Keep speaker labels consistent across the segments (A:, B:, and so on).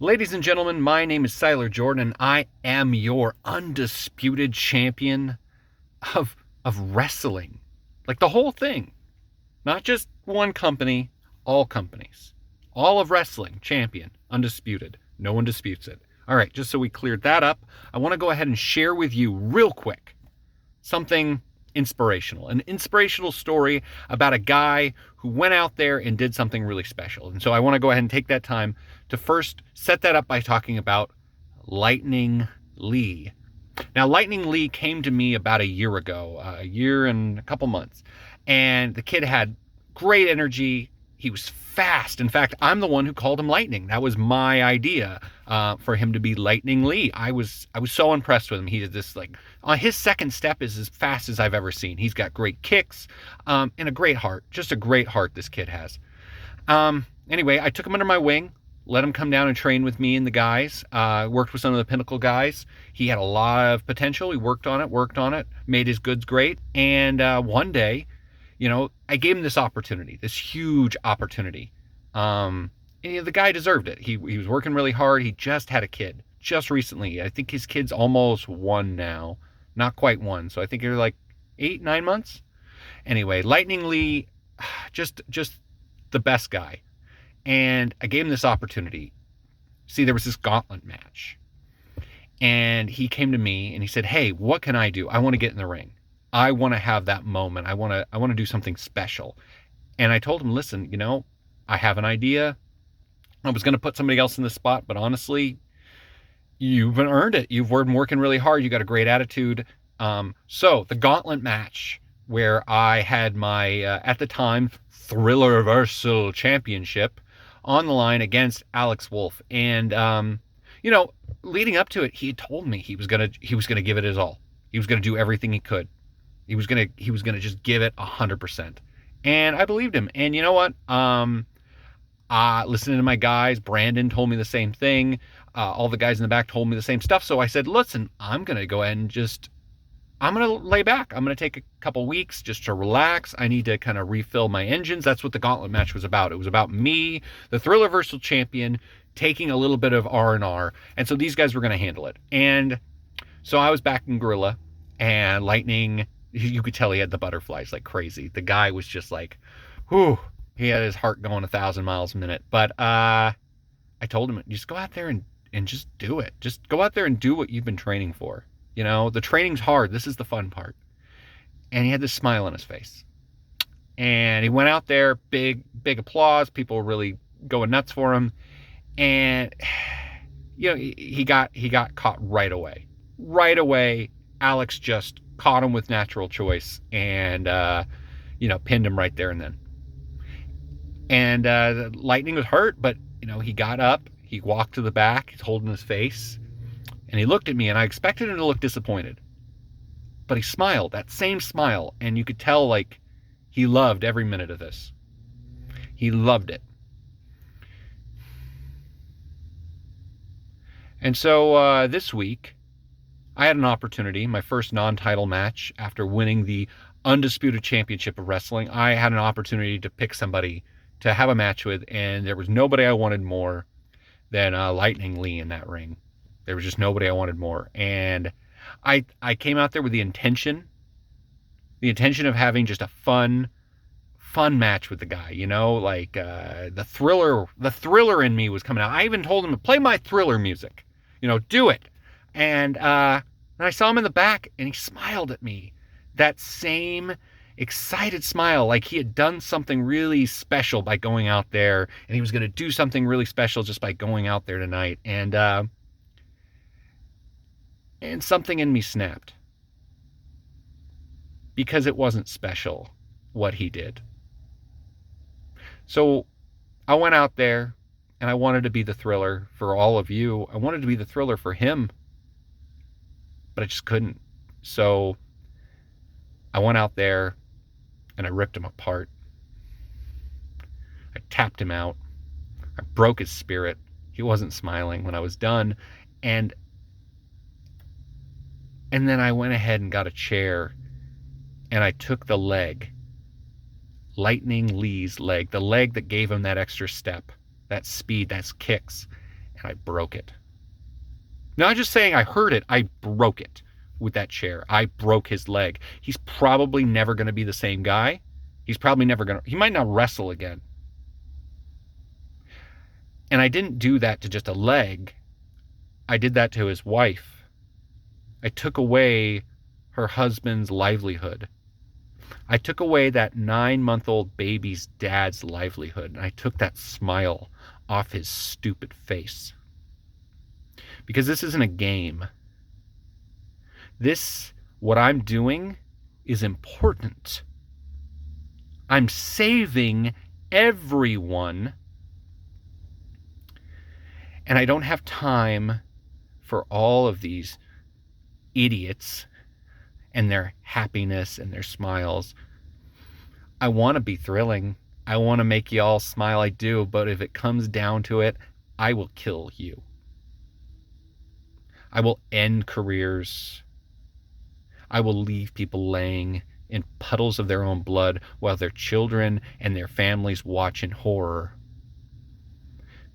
A: Ladies and gentlemen, my name is Siler Jordan, and I am your undisputed champion of wrestling. Like the whole thing. Not just one company, all companies. All of wrestling, champion, undisputed. No one disputes it. All right, just so we cleared that up, I want to go ahead and share with you real quick something inspirational. An inspirational story about a guy who went out there and did something really special. And so I want to go ahead and take that time to first set that up by talking about Lightning Lee. Now, Lightning Lee came to me about a year ago, a year and a couple months, and the kid had great energy. He was fast. In fact, I'm the one who called him Lightning. That was my idea for him to be Lightning Lee. I was so impressed with him. He did this his second step is as fast as I've ever seen. He's got great kicks and a great heart. Just a great heart this kid has. Anyway, I took him under my wing, let him come down and train with me and the guys. Worked with some of the Pinnacle guys. He had a lot of potential. He worked on it, made his goods great. And one day, I gave him this opportunity, this huge opportunity. And the guy deserved it. He was working really hard. He just had a kid just recently. I think his kid's almost 1 now, not quite 1. So I think they're like 8, 9 months. Anyway, Lightning Lee, just the best guy. And I gave him this opportunity. See, there was this gauntlet match. And he came to me and he said, "Hey, what can I do? I want to get in the ring. I want to have that moment. I want to do something special." And I told him, "Listen, I have an idea. I was going to put somebody else in the spot, but honestly, you've earned it. You've been working really hard. You got a great attitude." So the gauntlet match where I had my, at the time, Thrillerversal Championship on the line against Alex Wolf. And, leading up to it, he had told me he was gonna give it his all. He was gonna do everything he could. He was gonna just give it 100%. And I believed him. And you know what? Listening to my guys, Brandon told me the same thing. All the guys in the back told me the same stuff. So I said, "Listen, I'm gonna go ahead and I'm going to lay back. I'm going to take a couple weeks just to relax. I need to kind of refill my engines." That's what the gauntlet match was about. It was about me, the Thrillerversal champion, taking a little bit of R&R. And so these guys were going to handle it. And so I was back in Gorilla, and Lightning, you could tell he had the butterflies like crazy. The guy was just like, whew, he had his heart going 1,000 miles a minute. But I told him, just go out there and just do it. Just go out there and do what you've been training for. The training's hard. This is the fun part. And he had this smile on his face. And he went out there, big applause. People were really going nuts for him. And, he got caught right away. Right away, Alex just caught him with natural choice and, pinned him right there and then. And Lightning was hurt, but, he got up. He walked to the back. He's holding his face. And he looked at me, and I expected him to look disappointed. But he smiled, that same smile, and you could tell, like, he loved every minute of this. He loved it. And so this week, I had an opportunity, my first non-title match after winning the Undisputed Championship of Wrestling. I had an opportunity to pick somebody to have a match with, and there was nobody I wanted more than Lightning Lee in that ring. There was just nobody I wanted more. And I came out there with the intention of having just a fun match with the guy, the thriller in me was coming out. I even told him to play my Thriller music, do it. And I saw him in the back, and he smiled at me. That same excited smile, like he had done something really special by going out there, and he was going to do something really special just by going out there tonight. And something in me snapped. Because it wasn't special what he did. So I went out there and I wanted to be the Thriller for all of you. I wanted to be the Thriller for him. But I just couldn't. So I went out there and I ripped him apart. I tapped him out. I broke his spirit. He wasn't smiling when I was done. And then I went ahead and got a chair and I took the leg, Lightning Lee's leg, the leg that gave him that extra step, that speed, that's kicks. And and I broke it. Not just saying I heard it, I broke it with that chair. I broke his leg. He's probably never going to be the same guy. He might not wrestle again. And I didn't do that to just a leg. I did that to his wife. I took away her husband's livelihood. I took away that 9-month-old baby's dad's livelihood, and I took that smile off his stupid face. Because this isn't a game. What I'm doing is important. I'm saving everyone, and I don't have time for all of these idiots and their happiness and their smiles. I want to be thrilling. I want to make you all smile. I do. But if it comes down to it, I will kill you. I will end careers. I will leave people laying in puddles of their own blood while their children and their families watch in horror.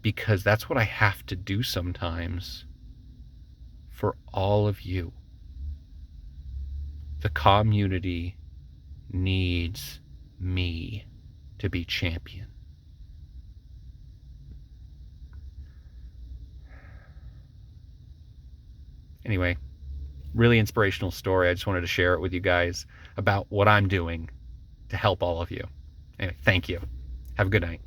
A: Because that's what I have to do sometimes for all of you. The community needs me to be champion. Anyway, really inspirational story. I just wanted to share it with you guys about what I'm doing to help all of you. Anyway, thank you. Have a good night.